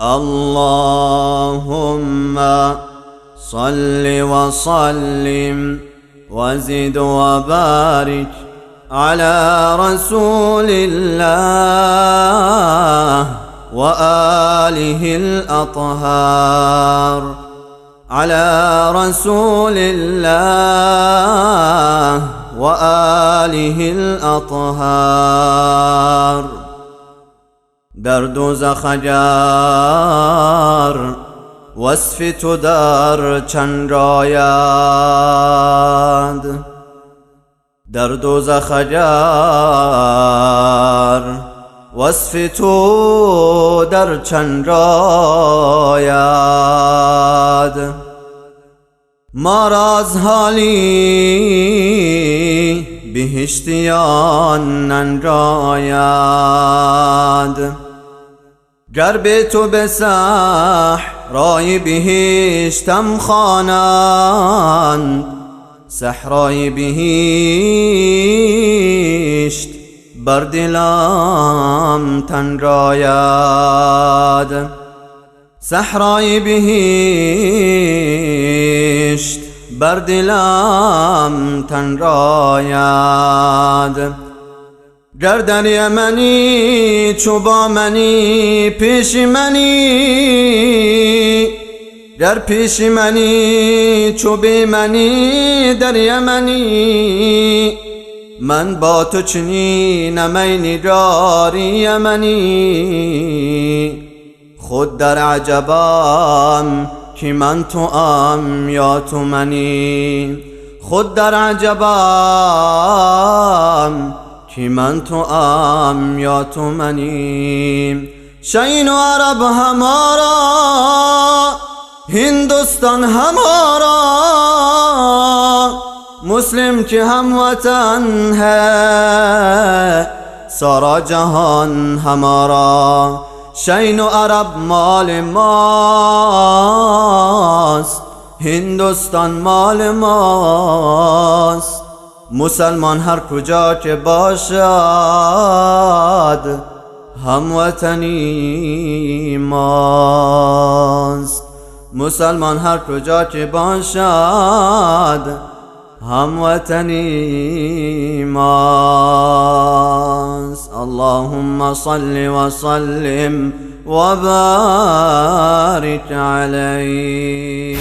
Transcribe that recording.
اللهم صل وسلم وزد وبارك على رسول الله وآله الأطهار، على رسول الله وآله الأطهار. در دوزخ اگر وصف تو در چند آید، در دوزخ اگر وصف تو در چند آید، ما را از حالی بهشتیان ننجاید. گر به تو به صحرای بهشتم خوانند، صحرای بهشت بر دلم تنگ آید، صحرای بهشت بر دلم تنگ آید. گر در یمنی چو با منی پیش منی، گر پیش منی چو بی منی در یمنی، من با تو چنینم ای نگار یمنی. خود در عجبم که من تو ام یا تو منی، خود در عجبم که من تو ام یا تو منی. شین و عرب ہمارا، ہندوستان ہمارا، مسلم کے ہم وطن ہے، سارا جہان ہمارا. شین و عرب مال ماست، هندوستان مال ماست. مسلمان هر کجا که باشد هموطنی ماست، مسلمان هر کجا که باشد هموطنی ماست. اللهم صل وسلم وبارك عليه.